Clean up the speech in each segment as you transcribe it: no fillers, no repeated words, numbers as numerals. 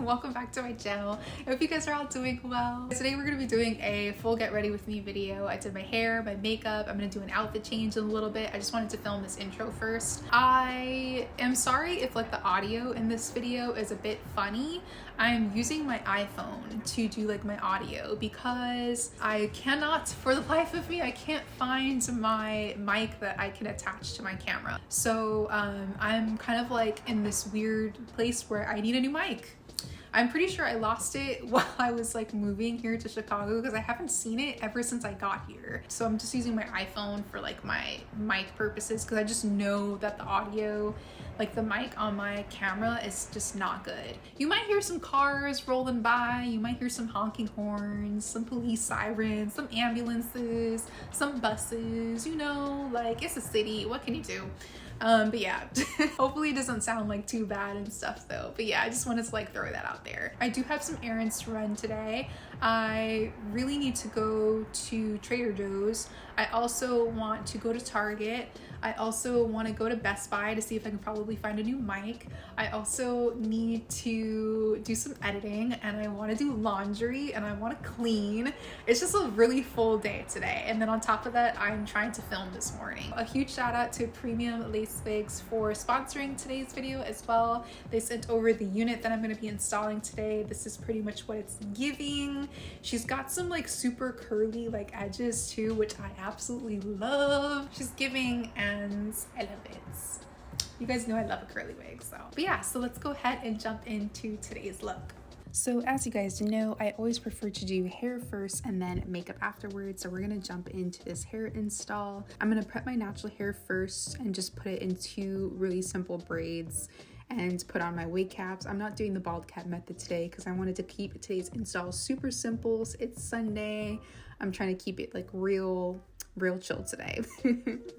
Welcome back to my channel. I hope you guys are all doing well. Today we're going to be doing a full get ready with me video. I did my hair, my makeup. I'm going to do an outfit change in a little bit. I just wanted to film this intro first. I am sorry if like the audio in this video is a bit funny. I'm using my iPhone to do like my audio because I cannot, for the life of me, I can't find my mic that I can attach to my camera. So I'm kind of like in this weird place where I need a new mic. I'm pretty sure I lost it while I was like moving here to Chicago because I haven't seen it ever since I got here. So I'm just using my iPhone for like my mic purposes because I just know that the audio, like the mic on my camera, is just not good. You might hear some cars rolling by, you might hear some honking horns, some police sirens, some ambulances, some buses, you know, like it's a city, what can you do? But yeah, hopefully it doesn't sound like too bad and stuff though. But yeah, I just wanted to like throw that out there. I do have some errands to run today. I really need to go to Trader Joe's. I also want to go to Target. I also want to go to Best Buy to see if I can probably find a new mic. I also need to do some editing, and I want to do laundry, and I want to clean. It's just a really full day today. And then on top of that, I'm trying to film this morning. A huge shout out to Premium Lace Wigs for sponsoring today's video as well. They sent over the unit that I'm going to be installing today. This is pretty much what it's giving. She's got some like super curly like edges too, which I absolutely love. She's giving, and I love it. You guys know I love a curly wig, so. But yeah, so let's go ahead and jump into today's look. So as you guys know, I always prefer to do hair first and then makeup afterwards. So we're gonna jump into this hair install. I'm gonna prep my natural hair first and just put it into really simple braids and put on my wig caps. I'm not doing the bald cap method today because I wanted to keep today's install super simple. It's Sunday. I'm trying to keep it like real chill today.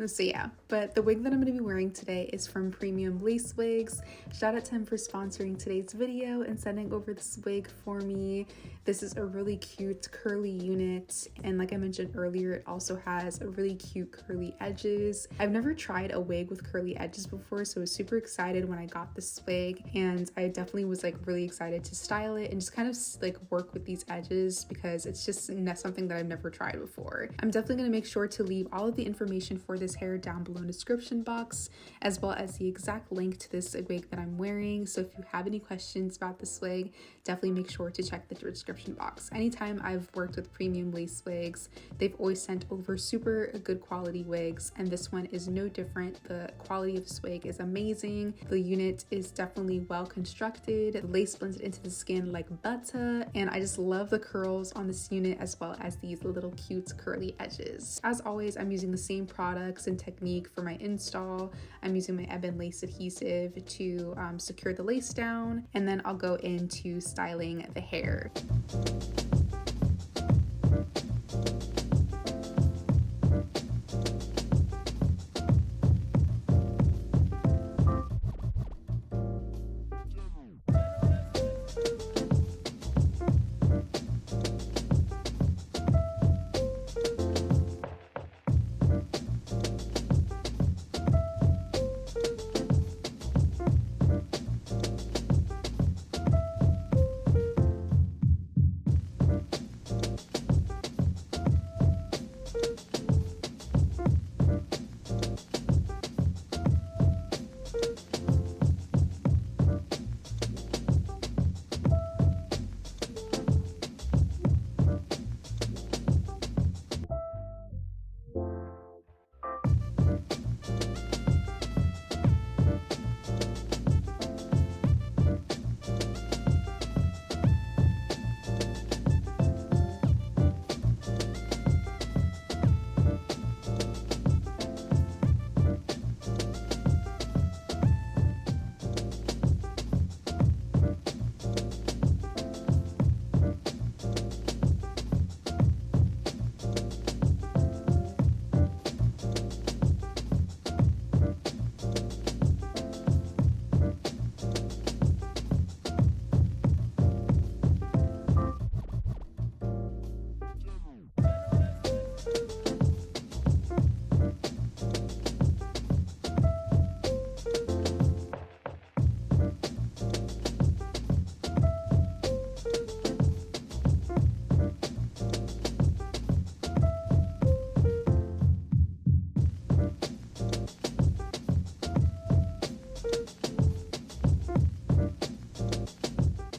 So yeah, but the wig that I'm going to be wearing today is from Premium Lace Wigs. Shout out to him for sponsoring today's video and sending over this wig for me. This is a really cute curly unit, and like I mentioned earlier, it also has a really cute curly edges. I've never tried a wig with curly edges before, so I was super excited when I got this wig, and I definitely was like really excited to style it and just kind of like work with these edges because it's just something that I've never tried before. I'm definitely going to make sure to leave all of the information for this hair down below in the description box, as well as the exact link to this wig that I'm wearing. So if you have any questions about this wig, definitely make sure to check the description box. Anytime I've worked with Premium Lace Wigs, they've always sent over super good quality wigs, and this one is no different. The quality of this wig is amazing. The unit is definitely well constructed. The lace blends into the skin like butter, and I just love the curls on this unit as well as these little cute curly edges. As always, I'm using the same products and technique for my install. I'm using my ebon lace adhesive to secure the lace down, and then I'll go into styling the hair.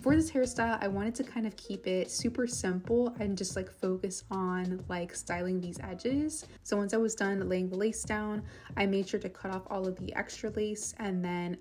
For this hairstyle, I wanted to kind of keep it super simple and just like focus on like styling these edges. So once I was done laying the lace down, I made sure to cut off all of the extra lace and then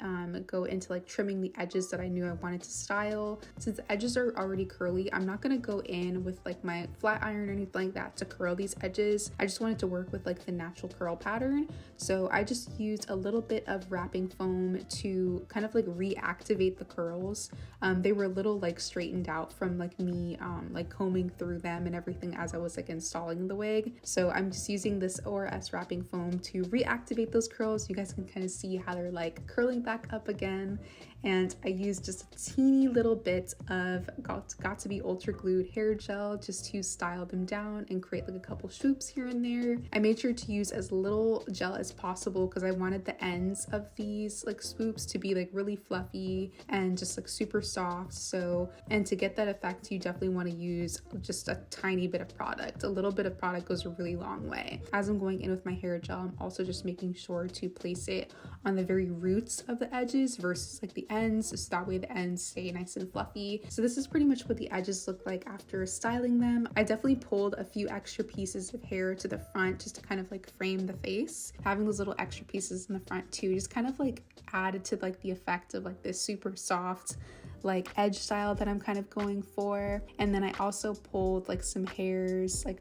go into like trimming the edges that I knew I wanted to style. Since the edges are already curly, I'm not gonna go in with like my flat iron or anything like that to curl these edges. I just wanted to work with like the natural curl pattern. So I just used a little bit of wrapping foam to kind of like reactivate the curls. They were a little like straightened out from like me like combing through them and everything as I was like installing the wig. So I'm just using this ORS wrapping foam to reactivate those curls. You guys can kind of see how they're like curling back up again. And I used just a teeny little bit of got to be ultra glued hair gel just to style them down and create like a couple swoops here and there. I made sure to use as little gel as possible because I wanted the ends of these like swoops to be like really fluffy and just like super soft. So, and to get that effect, you definitely want to use just a tiny bit of product. A little bit of product goes a really long way. As I'm going in with my hair gel, I'm also just making sure to place it on the very roots of the edges versus like the ends, so that way the ends stay nice and fluffy. So this is pretty much what the edges look like after styling them. I definitely pulled a few extra pieces of hair to the front just to kind of like frame the face. Having those little extra pieces in the front too just kind of like added to like the effect of like this super soft like edge style that I'm kind of going for. And then I also pulled like some hairs like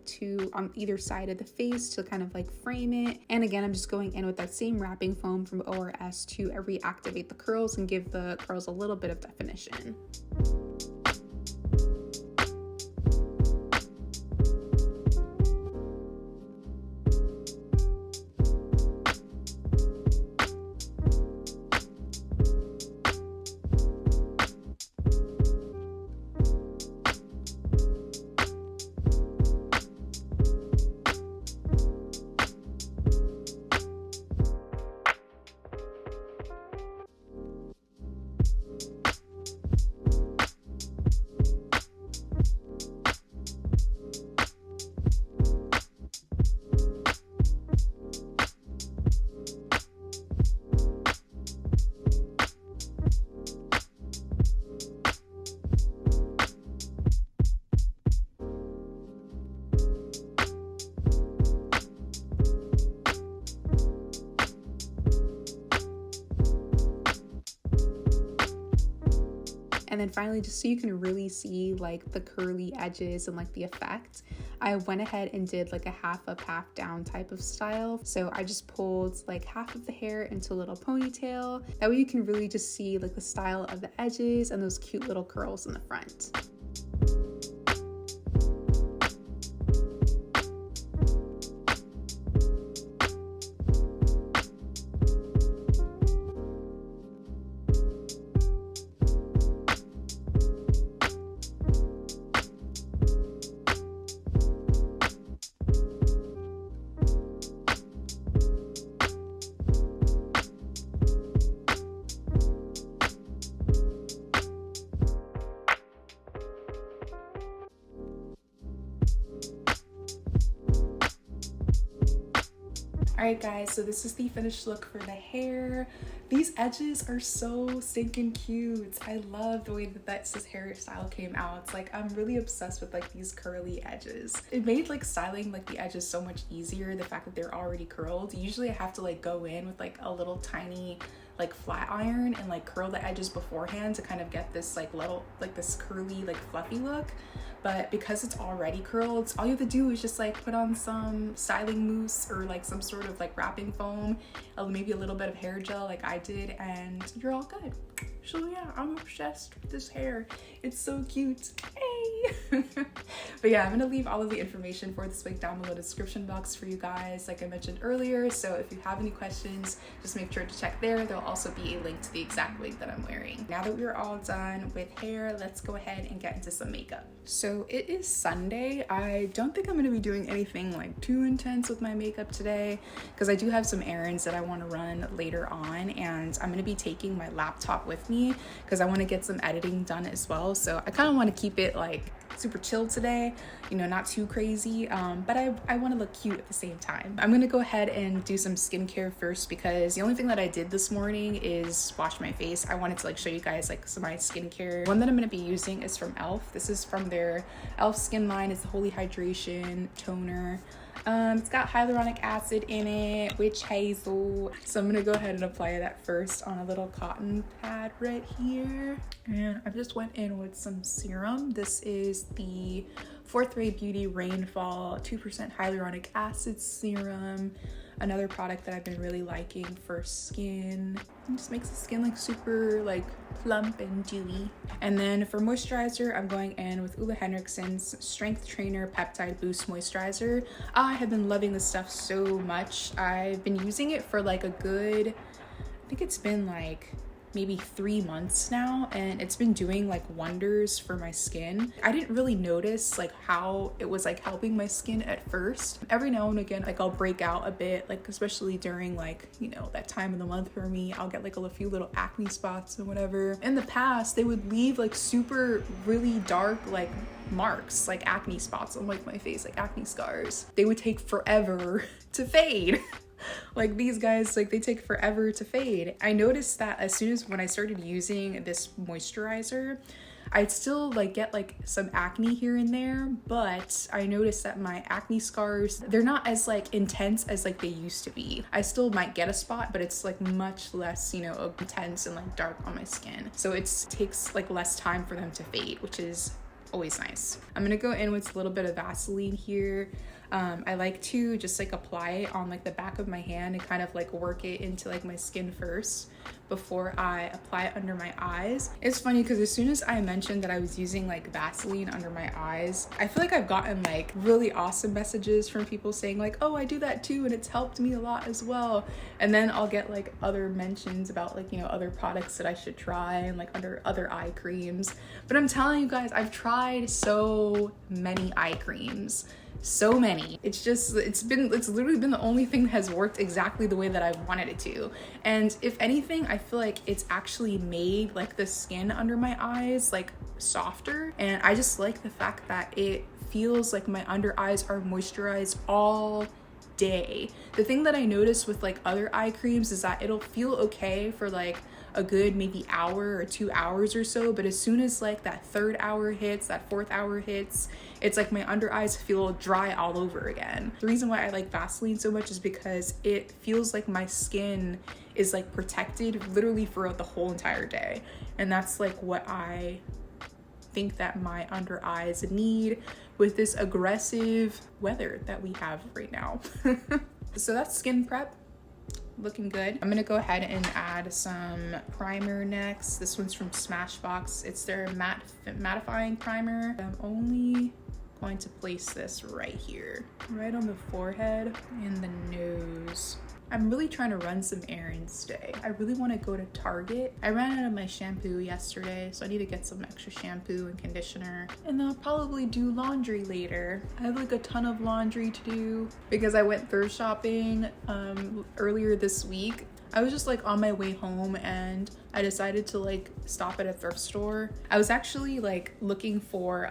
on either side of the face to kind of like frame it. And again, I'm just going in with that same wrapping foam from ORS to reactivate the curls and give the curls a little bit of definition. And then finally, just so you can really see like the curly edges and like the effect, I went ahead and did like a half up, half down type of style. So I just pulled like half of the hair into a little ponytail. That way you can really just see like the style of the edges and those cute little curls in the front. Alright guys, so this is the finished look for the hair. These edges are so stinking cute. I love the way that this hairstyle came out. It's like I'm really obsessed with like these curly edges. It made like styling like the edges so much easier, the fact that they're already curled. Usually I have to like go in with like a little tiny like flat iron and like curl the edges beforehand to kind of get this like little like this curly like fluffy look. But because it's already curled, all you have to do is just like put on some styling mousse or like some sort of like wrapping foam, maybe a little bit of hair gel like I did, and you're all good. So yeah, I'm obsessed with this hair. It's so cute. Hey! But yeah, I'm gonna leave all of the information for this wig down below the description box for you guys, like I mentioned earlier. So if you have any questions, just make sure to check there. There'll also be a link to the exact wig that I'm wearing. Now that we're all done with hair, let's go ahead and get into some makeup. So it is Sunday. I don't think I'm gonna be doing anything like too intense with my makeup today because I do have some errands that I want to run later on, and I'm gonna be taking my laptop with me because I want to get some editing done as well. So I kind of want to keep it like super chill today, you know, not too crazy, but I want to look cute at the same time. I'm gonna go ahead and do some skincare first because the only thing that I did this morning is wash my face. I wanted to like show you guys like some of my skincare. One that I'm gonna be using is from e.l.f. This is from their e.l.f. skin line. It's the Holy Hydration Toner. It's got hyaluronic acid in it, witch hazel. So I'm gonna go ahead and apply that first on a little cotton pad right here. And I just went in with some serum. This is the 4th Ray Beauty Rainfall 2% hyaluronic acid serum. Another product that I've been really liking for skin. It just makes the skin like super like plump and dewy. And then for moisturizer, I'm going in with Ole Henriksen's Strength Trainer Peptide Boost Moisturizer. I have been loving this stuff so much. I've been using it for like a good, I think it's been like maybe 3 months now, and it's been doing like wonders for my skin. I didn't really notice like how it was like helping my skin at first. Every now and again, like I'll break out a bit, like especially during like, you know, that time of the month for me, I'll get like a few little acne spots and whatever. In the past, they would leave like super really dark like marks, like acne spots on like my face, like acne scars. They would take forever to fade. Like these guys, like they take forever to fade. I noticed that as soon as when I started using this moisturizer, I'd still like get like some acne here and there, but I noticed that my acne scars, they're not as like intense as like they used to be. I still might get a spot, but it's like much less, you know, intense and like dark on my skin. So it takes like less time for them to fade, which is always nice. I'm gonna go in with a little bit of Vaseline here. I like to just like apply it on like the back of my hand and kind of like work it into like my skin first before I apply it under my eyes. It's funny because as soon as I mentioned that I was using like Vaseline under my eyes, I feel like I've gotten like really awesome messages from people saying like, oh, I do that too and it's helped me a lot as well. And then I'll get like other mentions about like, you know, other products that I should try and like under other eye creams. But I'm telling you guys, I've tried so many eye creams. So many. It's literally been the only thing that has worked exactly the way that I wanted it to. And if anything, I feel like it's actually made like the skin under my eyes like softer. And I just like the fact that it feels like my under eyes are moisturized all day. The thing that I noticed with like other eye creams is that it'll feel okay for like a good maybe hour or 2 hours or so, but as soon as like that 3rd hour hits, that 4th hour hits, it's like my under eyes feel dry all over again. The reason why I like Vaseline so much is because it feels like my skin is like protected literally for the whole entire day, and that's like what I think that my under eyes need with this aggressive weather that we have right now. So that's skin prep. Looking good. I'm gonna go ahead and add some primer next. This one's from Smashbox. It's their mattifying primer. I'm only going to place this right here, right on the forehead and the nose. I'm really trying to run some errands today. I really want to go to Target. I ran out of my shampoo yesterday, so I need to get some extra shampoo and conditioner. And then I'll probably do laundry later. I have like a ton of laundry to do because I went thrift shopping earlier this week. I was just like on my way home and I decided to like stop at a thrift store. I was actually like looking for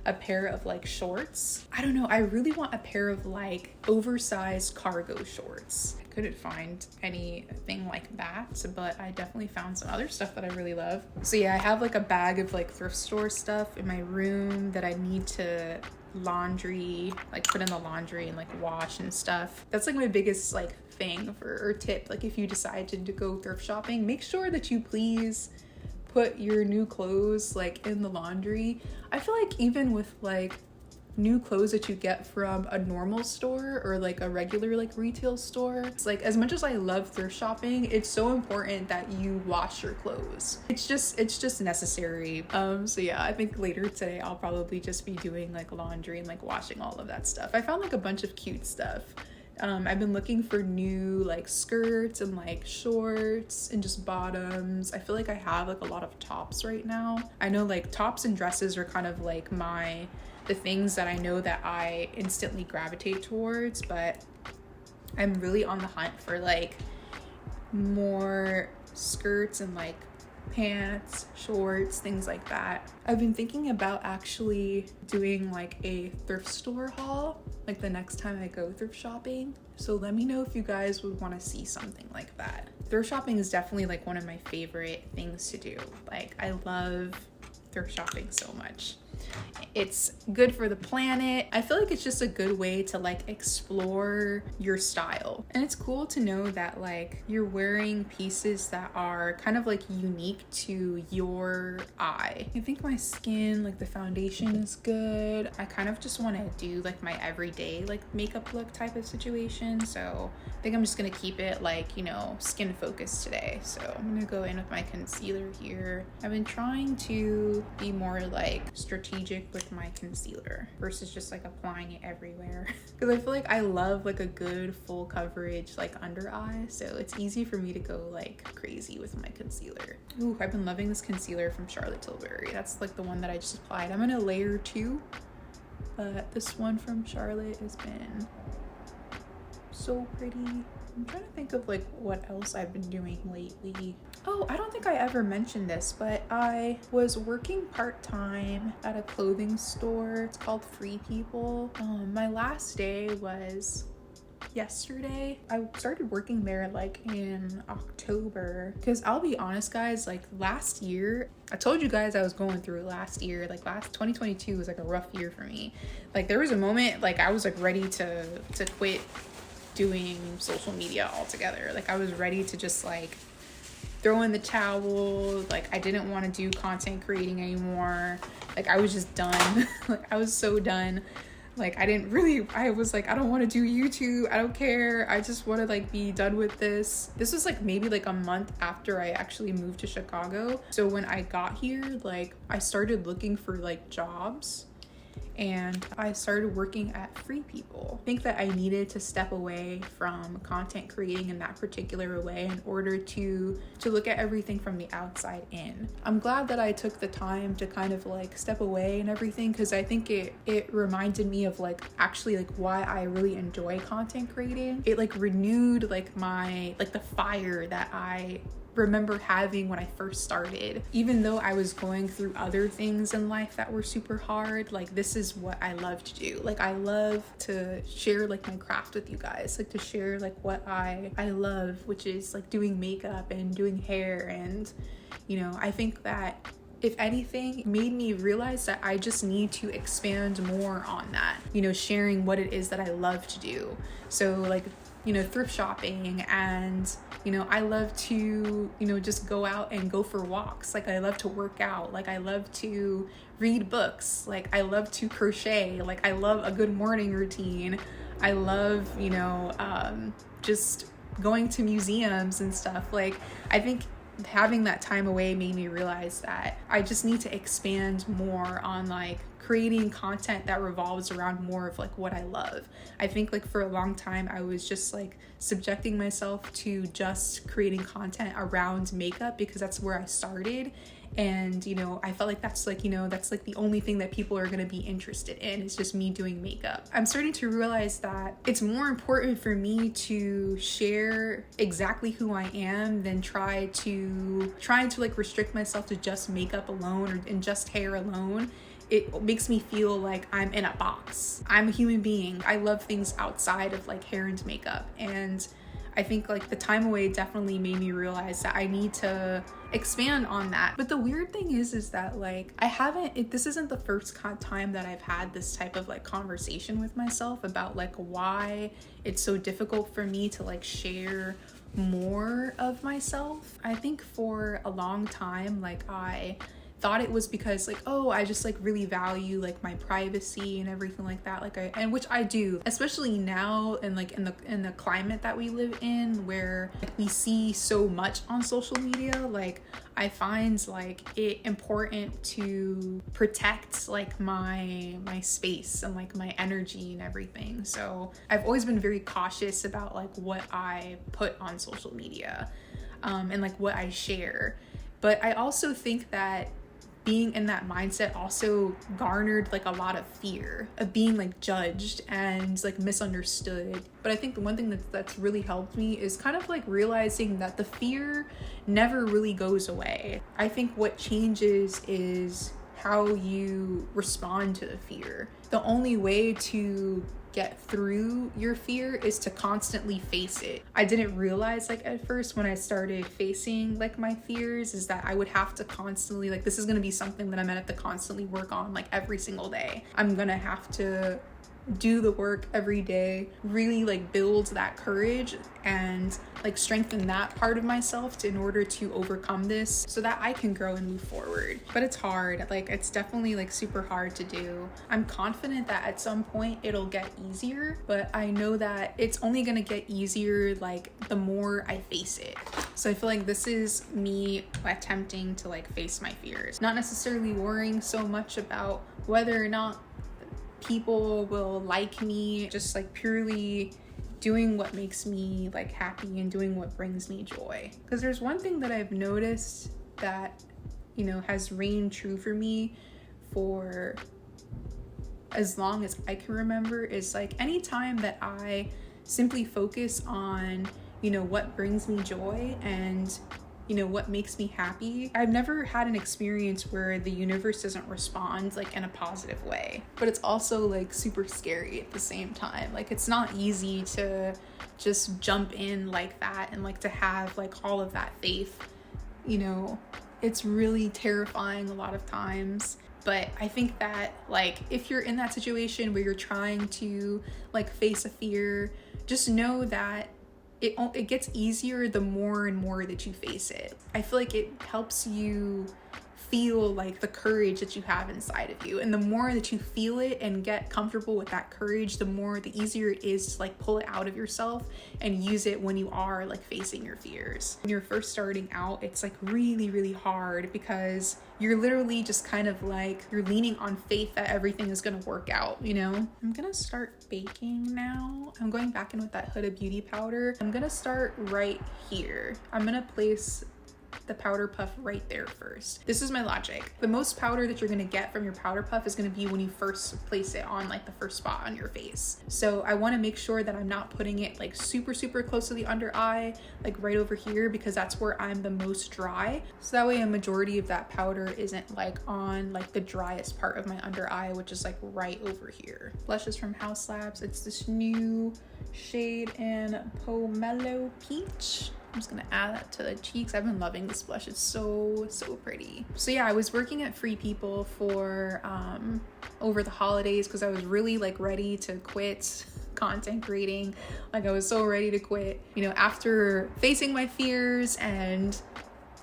a pair of like shorts. I don't know, I really want a pair of like oversized cargo shorts. I couldn't find anything like that, but I definitely found some other stuff that I really love. So yeah, I have like a bag of like thrift store stuff in my room that I need to laundry, like put in the laundry and like wash and stuff. That's like my biggest like thing or tip. Like if you decide to go thrift shopping, make sure that you please put your new clothes like in the laundry. I feel like even with like new clothes that you get from a normal store or like a regular like retail store, it's like as much as I love thrift shopping, it's so important that you wash your clothes. It's just necessary. So yeah, I think later today I'll probably just be doing like laundry and like washing all of that stuff. I found like a bunch of cute stuff. I've been looking for new like skirts and like shorts and just bottoms. I feel like I have like a lot of tops right now. I know like tops and dresses are kind of like the things that I know that I instantly gravitate towards, but I'm really on the hunt for like more skirts and like pants, shorts, things like that. I've been thinking about actually doing like a thrift store haul, like the next time I go thrift shopping. So let me know if you guys would want to see something like that. Thrift shopping is definitely like one of my favorite things to do. Like I love thrift shopping so much. It's good for the planet. I feel like it's just a good way to like explore your style. And it's cool to know that like you're wearing pieces that are kind of like unique to your eye. I think my skin, like the foundation is good. I kind of just want to do like my everyday like makeup look type of situation. So I think I'm just gonna keep it like, you know, skin focused today. So I'm gonna go in with my concealer here. I've been trying to be more like strategic with my concealer versus just like applying it everywhere because I feel like I love like a good full coverage like under eye, so it's easy for me to go like crazy with my concealer. Ooh, I've been loving this concealer from Charlotte Tilbury. That's like the one that I just applied. I'm gonna layer two, but this one from Charlotte has been so pretty. I'm trying to think of like what else I've been doing lately. Oh, I don't think I ever mentioned this, but I was working part-time at a clothing store. It's called Free People. My last day was yesterday. I started working there like in October because I'll be honest guys, like last year, I told you guys I was going through last year, like last 2022 was like a rough year for me. Like there was a moment like I was like ready to quit doing social media altogether. Like I was ready to just like throw in the towel. Like I didn't want to do content creating anymore. Like I was just done. Like I was so done. Like I was like, I don't want to do YouTube. I don't care. I just want to like be done with this. This was like maybe like a month after I actually moved to Chicago. So when I got here, like I started looking for like jobs. And I started working at Free People. I think that I needed to step away from content creating in that particular way in order to look at everything from the outside in. I'm glad that I took the time to kind of like step away and everything, because I think it reminded me of like actually like why I really enjoy content creating. It like renewed like my like the fire that I remember having when I first started. Even though I was going through other things in life that were super hard, like this is what I love to do. Like I love to share like my craft with you guys, like to share like what I love, which is like doing makeup and doing hair. And you know, I think that if anything, it made me realize that I just need to expand more on that, you know, sharing what it is that I love to do. So like, you know, thrift shopping, and you know, I love to, you know, just go out and go for walks. Like I love to work out. Like I love to read books. Like I love to crochet. Like I love a good morning routine. I love, you know, just going to museums and stuff. Like I think having that time away made me realize that I just need to expand more on like creating content that revolves around more of like what I love. I think like for a long time I was just like subjecting myself to just creating content around makeup because that's where I started. And you know, I felt like that's like, you know, that's like the only thing that people are going to be interested in, is just me doing makeup. I'm starting to realize that it's more important for me to share exactly who I am than trying to like restrict myself to just makeup alone or and just hair alone. It makes me feel like I'm in a box. I'm a human being. I love things outside of like hair and makeup. And I think like the time away definitely made me realize that I need to expand on that. But the weird thing is that like this isn't the first time that I've had this type of like conversation with myself about like why it's so difficult for me to like share more of myself. I think for a long time, like I thought it was because like, oh, I just like really value like my privacy and everything like that, like and which I do, especially now and like in the climate that we live in, where like, we see so much on social media. Like I find like it important to protect like my space and like my energy and everything. So I've always been very cautious about like what I put on social media and like what I share. But I also think that being in that mindset also garnered like a lot of fear of being like judged and like misunderstood. But I think the one thing that's really helped me is kind of like realizing that the fear never really goes away. I think what changes is how you respond to the fear. The only way to get through your fear is to constantly face it. I didn't realize like at first when I started facing like my fears is that I would have to constantly, like, this is gonna be something that I'm gonna have to constantly work on like every single day. I'm gonna have to do the work every day, really like build that courage and like strengthen that part of myself in order to overcome this so that I can grow and move forward. But it's hard, like it's definitely like super hard to do. I'm confident that at some point it'll get easier, but I know that it's only gonna get easier like the more I face it. So I feel like this is me attempting to like face my fears, not necessarily worrying so much about whether or not people will like me, just like purely doing what makes me like happy and doing what brings me joy. Because there's one thing that I've noticed that, you know, has reigned true for me for as long as I can remember is like anytime that I simply focus on, you know, what brings me joy and you know, what makes me happy. I've never had an experience where the universe doesn't respond like in a positive way, but it's also like super scary at the same time. Like it's not easy to just jump in like that and like to have like all of that faith, you know, it's really terrifying a lot of times. But I think that like if you're in that situation where you're trying to like face a fear, just know that it gets easier the more and more that you face it. I feel like it helps you feel like the courage that you have inside of you. And the more that you feel it and get comfortable with that courage, the easier it is to like pull it out of yourself and use it when you are like facing your fears. When you're first starting out, it's like really, really hard because you're literally just kind of like, you're leaning on faith that everything is gonna work out, you know? I'm gonna start baking now. I'm going back in with that Huda Beauty powder. I'm gonna start right here. I'm gonna place the powder puff right there first. This is my logic. The most powder that you're gonna get from your powder puff is gonna be when you first place it on like the first spot on your face. So I wanna make sure that I'm not putting it like super, super close to the under eye, like right over here, because that's where I'm the most dry. So that way a majority of that powder isn't like on like the driest part of my under eye, which is like right over here. Blush is from House Labs. It's this new shade in Pomelo Peach. I'm just gonna add that to the cheeks. I've been loving this blush. It's so, so pretty. So yeah, I was working at Free People for over the holidays because I was really like ready to quit content creating. Like I was so ready to quit, you know, after facing my fears and,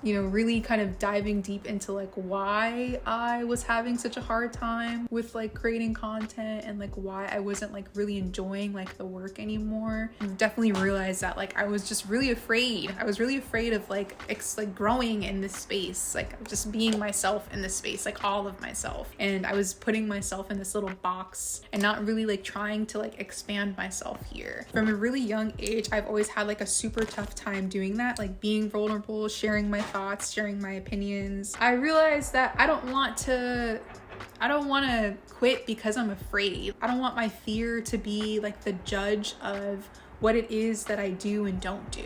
you know, really kind of diving deep into like why I was having such a hard time with like creating content and like why I wasn't like really enjoying like the work anymore. I definitely realized that like I was just really afraid. I was really afraid of like growing in this space, like just being myself in this space, like all of myself. And I was putting myself in this little box and not really like trying to like expand myself here. From a really young age, I've always had like a super tough time doing that, like being vulnerable, sharing my thoughts, sharing my opinions. I realized that I don't want to quit because I'm afraid. I don't want my fear to be like the judge of what it is that I do and don't do.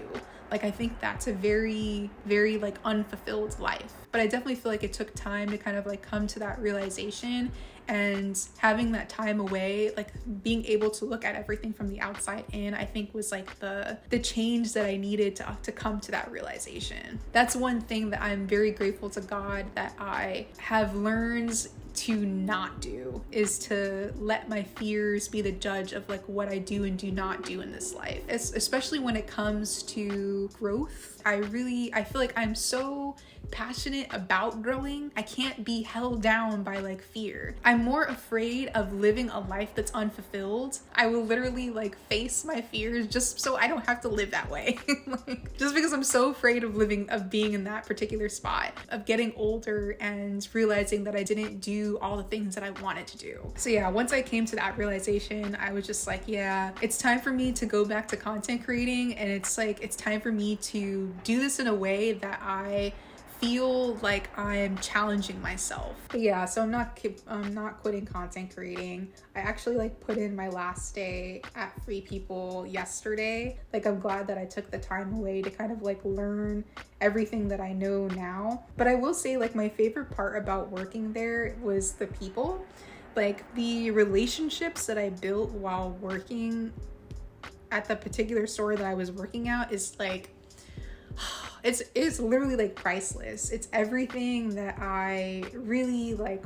Like I think that's a very, very like unfulfilled life. But I definitely feel like it took time to kind of like come to that realization, and having that time away, like being able to look at everything from the outside in, I think was like the change that I needed to come to that realization. That's one thing that I'm very grateful to God that I have learned to not do, is to let my fears be the judge of like what I do and do not do in this life. Especially when it comes to growth. I feel like I'm so passionate about growing. I can't be held down by like fear. I'm more afraid of living a life that's unfulfilled. I will literally like face my fears just so I don't have to live that way. Like, just because I'm so afraid of being in that particular spot, of getting older and realizing that I didn't do all the things that I wanted to do. So yeah, once I came to that realization, I was just like, yeah, it's time for me to go back to content creating, and it's time for me to do this in a way that I feel like I'm challenging myself. But yeah, so I'm not quitting content creating. I actually like put in my last day at Free People yesterday. Like, I'm glad that I took the time away to kind of like learn everything that I know now. But I will say, like, my favorite part about working there was the people. Like, the relationships that I built while working at the particular store that I was working at is like, it's literally like priceless. It's everything that I really like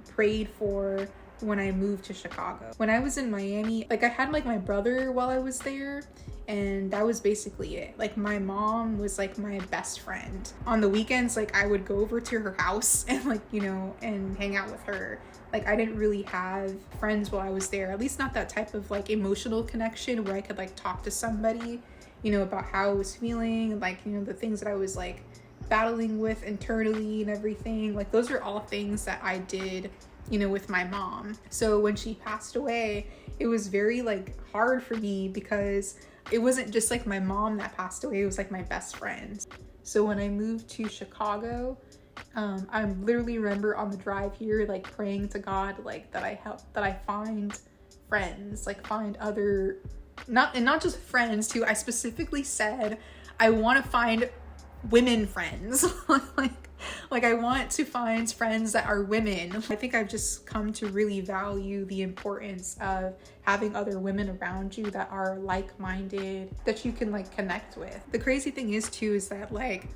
prayed for when I moved to Chicago. When I was in Miami, like, I had like my brother while I was there, and that was basically it. Like, my mom was like my best friend. On the weekends, like, I would go over to her house and like, you know, and hang out with her. Like, I didn't really have friends while I was there, at least not that type of like emotional connection where I could like talk to somebody, you know, about how I was feeling, like, you know, the things that I was like battling with internally and everything. Like, those are all things that I did, you know, with my mom. So when she passed away, it was very like hard for me because it wasn't just like my mom that passed away, it was like my best friend. So when I moved to Chicago, I literally remember on the drive here, like, praying to God, like, that I find friends, like, find other, not just friends too. I specifically said, I want to find women friends. like I want to find friends that are women. I think I've just come to really value the importance of having other women around you that are like-minded, that you can like connect with. The crazy thing is too, is that like,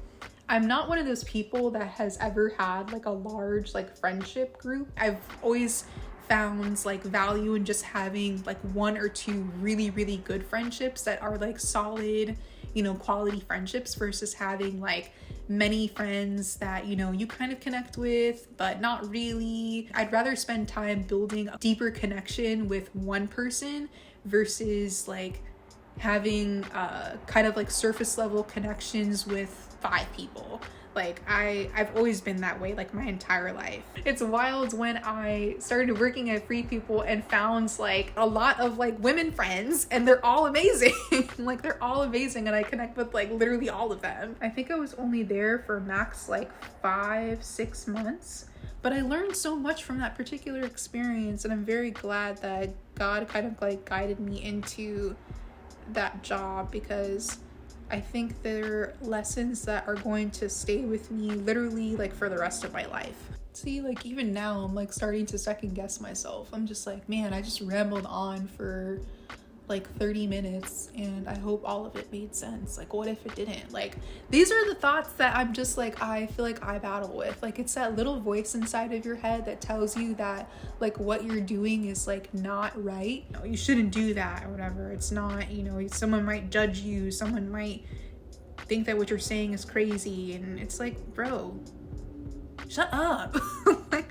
I'm not one of those people that has ever had like a large like friendship group. I've always found like value in just having like one or two really, really good friendships that are like solid, you know, quality friendships, versus having like many friends that, you know, you kind of connect with, but not really. I'd rather spend time building a deeper connection with one person versus like having kind of like surface level connections with 5 people. Like, I've always been that way, like, my entire life. It's wild when I started working at Free People and found like a lot of like women friends, and they're all amazing. Like, they're all amazing, and I connect with like literally all of them. I think I was only there for max like 5-6 months, but I learned so much from that particular experience, and I'm very glad that God kind of like guided me into that job, because I think they're lessons that are going to stay with me literally like for the rest of my life. See, like, even now I'm like starting to second guess myself. I'm just like, man, I just rambled on for like 30 minutes and I hope all of it made sense. Like, what if it didn't? Like, these are the thoughts that I'm just like, I feel like I battle with. Like, it's that little voice inside of your head that tells you that like what you're doing is like not right. You know, you shouldn't do that or whatever. It's not, you know, someone might judge you. Someone might think that what you're saying is crazy. And it's like, bro, shut up.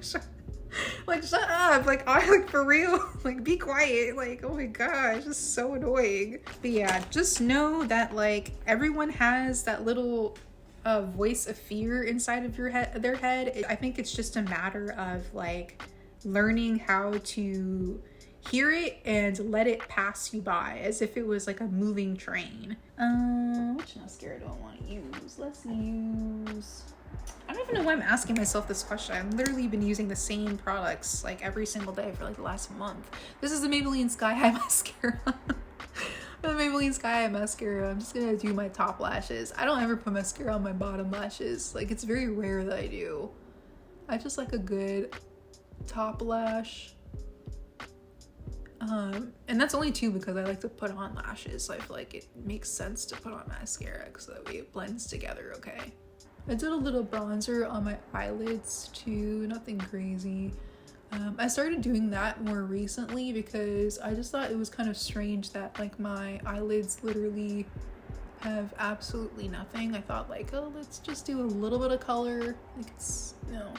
Shut up. Like, I like, for real, like, be quiet. Like, oh my gosh, it's so annoying. But yeah, just know that like everyone has that little voice of fear inside of their head. I think it's just a matter of like learning how to hear it and let it pass you by as if it was like a moving train. Which mascara do I want to use? Let's use, I don't even know why I'm asking myself this question. I've literally been using the same products like every single day for like the last month. This is the Maybelline Sky High mascara. The Maybelline Sky High mascara. I'm just gonna do my top lashes. I don't ever put mascara on my bottom lashes. Like, it's very rare that I do. I just like a good top lash. And that's only 2 because I like to put on lashes. So I feel like it makes sense to put on mascara because that way it blends together okay. I did a little bronzer on my eyelids too, nothing crazy. I started doing that more recently because I just thought it was kind of strange that like my eyelids literally have absolutely nothing. I thought like, oh, let's just do a little bit of color. Like, it's, no,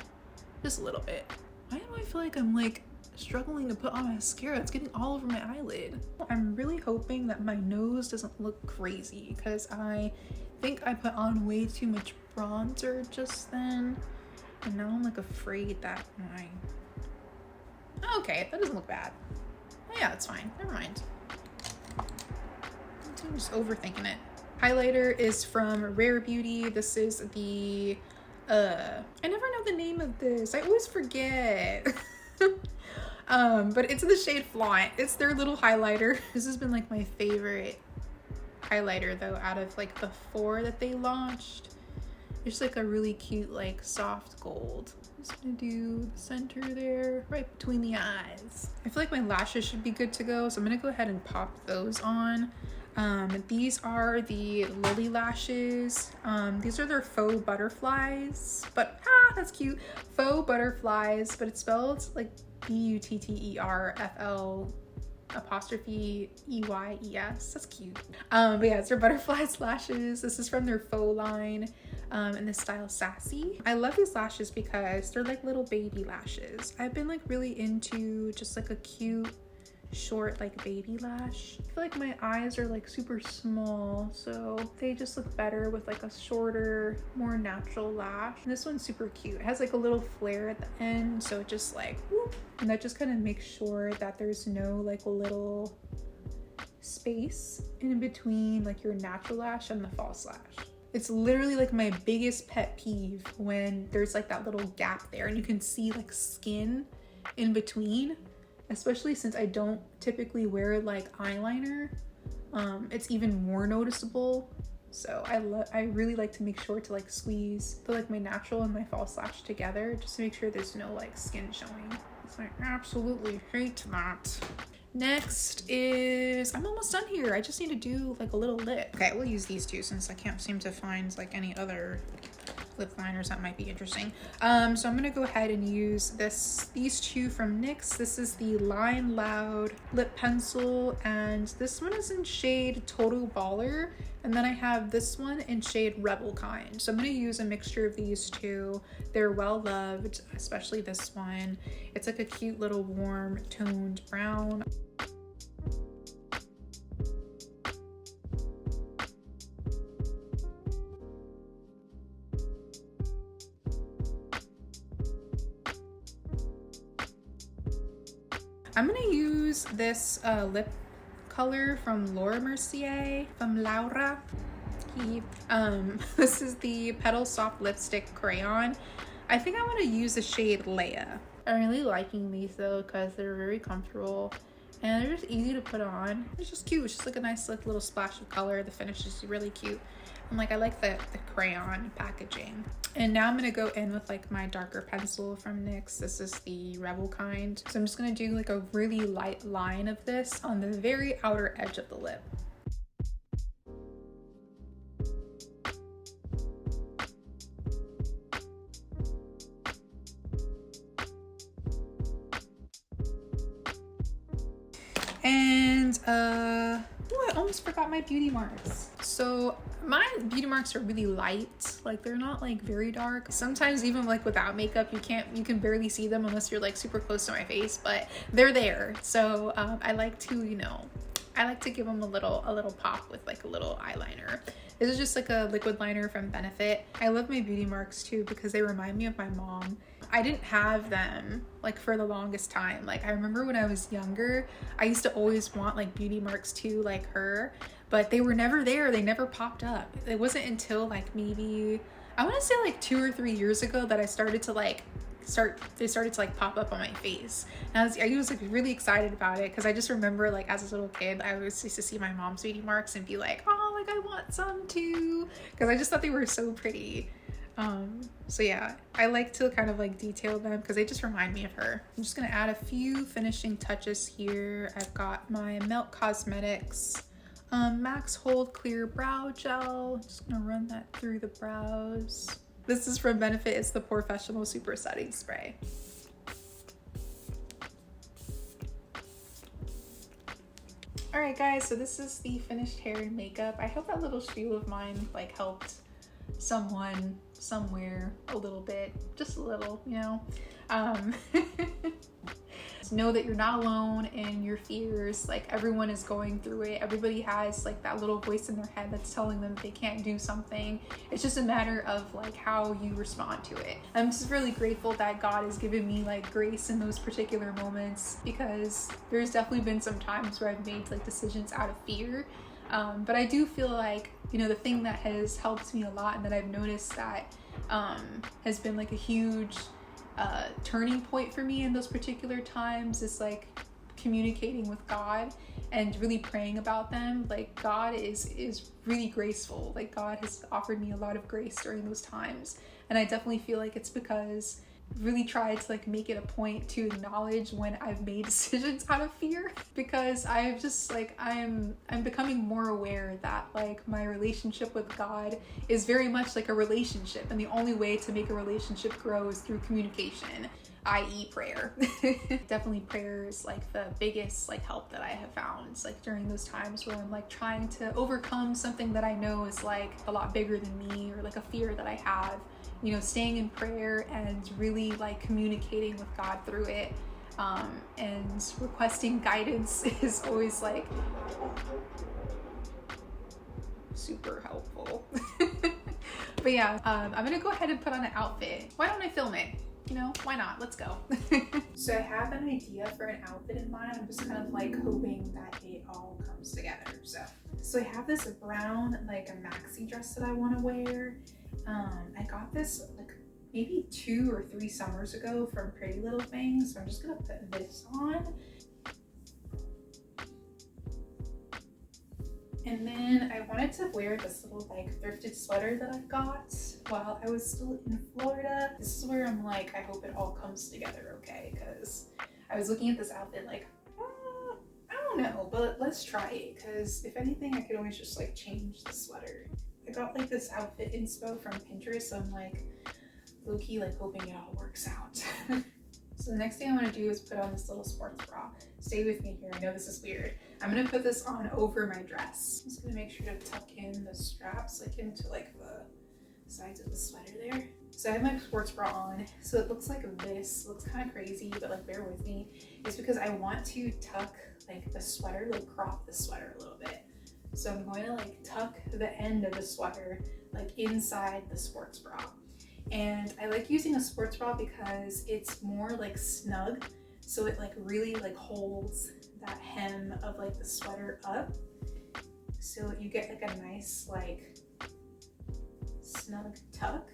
just a little bit. Why do I feel like I'm like struggling to put on mascara? It's getting all over my eyelid. I'm really hoping that my nose doesn't look crazy because I think I put on way too much bronzer just then, and now I'm like afraid that my, okay, that doesn't look bad. Oh yeah, it's fine, never mind. I'm just overthinking it. Highlighter is from Rare Beauty. This is the I never know the name of this. I always forget. But it's in the shade Flaunt. It's their little highlighter. This has been like my favorite highlighter though out of like the 4 that they launched. It's like a really cute like soft gold. I'm just gonna do the center there, right between the eyes. I feel like my lashes should be good to go, so I'm gonna go ahead and pop those on. These are the Lily lashes. These are their faux butterflies, but that's cute. Faux butterflies, but it's spelled like BUTTERFL''EYES. That's cute. But yeah, it's their butterflies lashes. This is from their faux line, in the style Sassy. I love these lashes because they're like little baby lashes. I've been like really into just like a cute short like baby lash. I feel like my eyes are like super small, so they just look better with like a shorter, more natural lash. And this one's super cute. It has like a little flare at the end, so it just like whoop, and that just kind of makes sure that there's no like a little space in between like your natural lash and the false lash. It's literally like my biggest pet peeve when there's like that little gap there and you can see like skin in between. Especially since I don't typically wear like eyeliner, it's even more noticeable. So I really like to make sure to like squeeze like my natural and my false lash together just to make sure there's no like skin showing. So I absolutely hate that. Next is, I'm almost done here. I just need to do like a little lip. Okay, we'll use these two since I can't seem to find like any other lip liners that might be interesting. So I'm gonna go ahead and use these two from NYX. This is the Line Loud lip pencil, and this one is in shade Total Baller, and then I have this one in shade Rebel Kind. So I'm gonna use a mixture of these two. They're well loved, especially this one. It's like a cute little warm toned brown. I'm gonna use this lip color from Laura Mercier, from Laura. This is the Petal Soft Lipstick Crayon. I think I want to use the shade Leia. I'm really liking these though because they're very comfortable and they're just easy to put on. It's just cute. It's just like a nice like, little splash of color. The finish is really cute. And like I like the crayon packaging. And now I'm gonna go in with like my darker pencil from NYX. This is the Rebel Kind. So I'm just gonna do like a really light line of this on the very outer edge of the lip. And I almost forgot my beauty marks. So my beauty marks are really light, like they're not like very dark. Sometimes even like without makeup you can barely see them unless you're like super close to my face, but they're there. So I like to, you know, I like to give them a little pop with like a little eyeliner. This is just like a liquid liner from Benefit. I love my beauty marks too because they remind me of my mom. I didn't have them like for the longest time. Like I remember when I was younger, I used to always want like beauty marks too, like her, but they were never there. They never popped up. It wasn't until like maybe, I want to say like 2 or 3 years ago that I started to like they started to like pop up on my face. And I was like really excited about it because I just remember like as a little kid I always used to see my mom's beauty marks and be like, oh, like I want some too, because I just thought they were so pretty. So yeah, I like to kind of like detail them because they just remind me of her. I'm just gonna add a few finishing touches here. I've got my Melt Cosmetics Max Hold Clear Brow Gel. Just gonna run that through the brows. This is from Benefit. It's the Professional Super Setting Spray. All right guys, so this is the finished hair and makeup. I hope that little spiel of mine like helped someone somewhere a little bit, just a little, you know. Know that you're not alone in your fears. Like everyone is going through it. Everybody has like that little voice in their head that's telling them they can't do something. It's just a matter of like how you respond to it. I'm just really grateful that God has given me like grace in those particular moments, because there's definitely been some times where I've made like decisions out of fear. But I do feel like, you know, the thing that has helped me a lot and that I've noticed that has been like a huge turning point for me in those particular times, is like communicating with God and really praying about them. Like God is really graceful. Like God has offered me a lot of grace during those times, and I definitely feel like it's because really tried to like make it a point to acknowledge when I've made decisions out of fear, because I've just like I'm becoming more aware that like my relationship with God is very much like a relationship, and the only way to make a relationship grow is through communication, i.e. prayer. Definitely prayer is like the biggest like help that I have found, like during those times where I'm like trying to overcome something that I know is like a lot bigger than me, or like a fear that I have. You know, staying in prayer and really like communicating with God through it, and requesting guidance is always like super helpful. But yeah, I'm gonna go ahead and put on an outfit. Why don't I film it? You know, why not? Let's go. So I have an idea for an outfit in mind. I'm just kind of like hoping that it all comes together. So I have this brown like a maxi dress that I want to wear. I got this like maybe 2 or 3 summers ago from Pretty Little Things, so I'm just gonna put this on. And then I wanted to wear this little like thrifted sweater that I got while I was still in Florida. This is where I'm like, I hope it all comes together okay, because I was looking at this outfit like, I don't know, but let's try it, because if anything I could always just like change the sweater. I got like this outfit inspo from Pinterest, so I'm like low-key like hoping it all works out. So the next thing I want to do is put on this little sports bra. Stay with me here, I know this is weird. I'm gonna put this on over my dress. I'm just gonna make sure to tuck in the straps like into like the sides of the sweater there. So I have my sports bra on, so it looks like this. It looks kind of crazy, but like bear with me. It's because I want to tuck like the sweater, like crop the sweater a little bit. So I'm going to like tuck the end of the sweater like inside the sports bra. And I like using a sports bra because it's more like snug. So it like really like holds that hem of like the sweater up. So you get like a nice like snug tuck.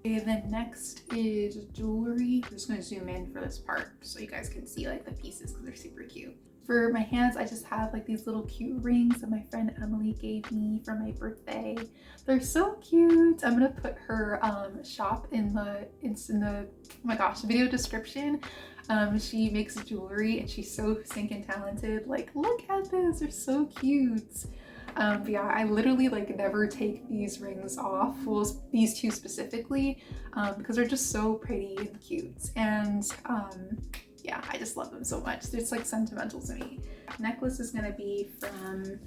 And then next is jewelry. I'm just gonna zoom in for this part so you guys can see like the pieces because they're super cute. For my hands, I just have like these little cute rings that my friend Emily gave me for my birthday. They're so cute. I'm gonna put her shop in the oh my gosh, video description. She makes jewelry and she's so stinking talented. Like, look at this, they're so cute. But yeah, I literally like never take these rings off, well, these two specifically, because they're just so pretty and cute. And yeah, I just love them so much. It's like sentimental to me. Necklace is gonna be from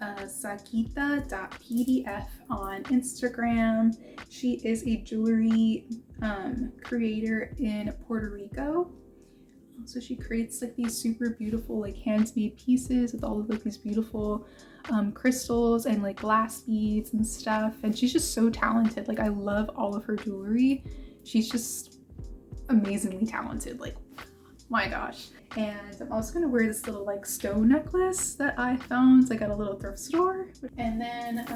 sakita.pdf on Instagram. She is a jewelry creator in Puerto Rico. So she creates like these super beautiful like handmade pieces with all of like these beautiful crystals and like glass beads and stuff. And she's just so talented. Like I love all of her jewelry. She's just amazingly talented. Like, my gosh. And I'm also gonna wear this little like stone necklace that I found like at a little thrift store. And then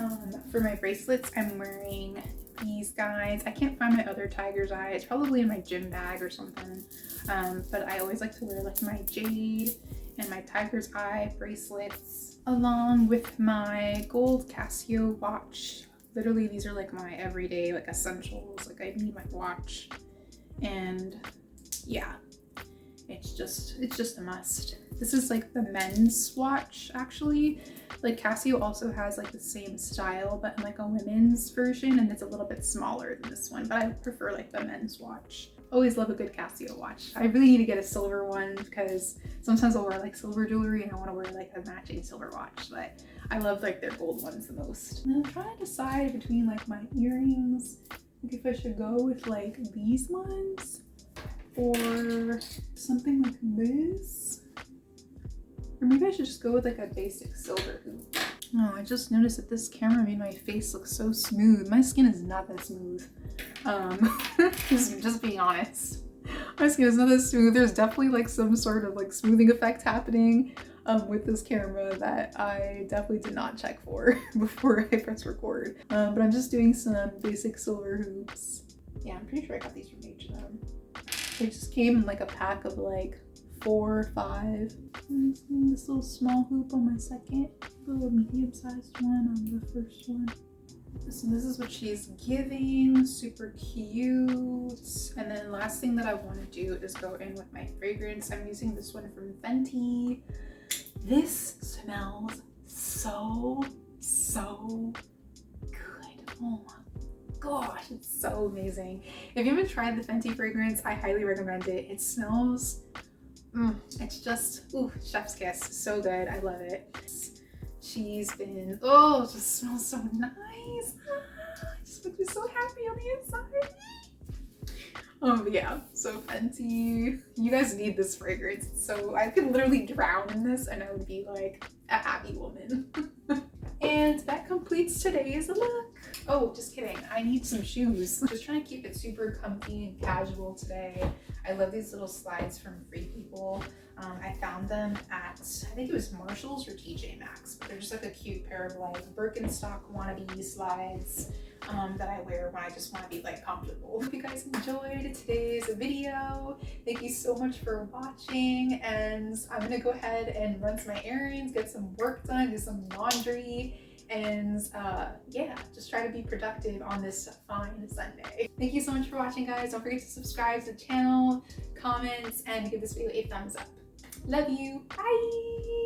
for my bracelets, I'm wearing these guys. I can't find my other tiger's eye. It's probably in my gym bag or something. But I always like to wear like my jade and my tiger's eye bracelets along with my gold Casio watch. Literally, these are like my everyday like essentials. Like I need my watch, and yeah. It's just a must. This is like the men's watch actually. Like Casio also has like the same style but in like a women's version, and it's a little bit smaller than this one, but I prefer like the men's watch. Always love a good Casio watch. I really need to get a silver one because sometimes I'll wear like silver jewelry and I want to wear like a matching silver watch, but I love like their gold ones the most. And I'm trying to decide between like my earrings, like if I should go with like these ones or something like this, or maybe I should just go with like a basic silver hoop. Oh, I just noticed that this camera made my face look so smooth. My skin is not that smooth. Just being honest, my skin is not that smooth. There's definitely like some sort of like smoothing effect happening, with this camera that I definitely did not check for before I press record. But I'm just doing some basic silver hoops. Yeah, I'm pretty sure I got these from H&M. They just came in like a pack of like 4 or 5. This little small hoop on my second, the little medium-sized one on the first one. So this is what she's giving, super cute. And then last thing that I want to do is go in with my fragrance. I'm using this one from Fenty. This smells so good. Oh my gosh, it's so amazing. If you haven't tried the Fenty fragrance, I highly recommend it. It smells, it's just, ooh, chef's kiss. So good, I love it. She's been, oh, it just smells so nice. It just makes me so happy on the inside. But yeah, so Fenty, you guys need this fragrance. So I could literally drown in this and I would be like a happy woman. And that completes today's look. Oh, just kidding. I need some shoes. Just trying to keep it super comfy and casual today. I love these little slides from Free People. I found them at, I think it was Marshall's or TJ Maxx, but they're just like a cute pair of like Birkenstock wannabe slides that I wear when I just want to be like comfortable. Hope you guys enjoyed today's video. Thank you so much for watching, and I'm gonna go ahead and run some errands, get some work done, do some laundry, and yeah, just try to be productive on this fine Sunday. Thank you so much for watching, guys. Don't forget to subscribe to the channel, comment, and give this video a thumbs up. Love you. Bye.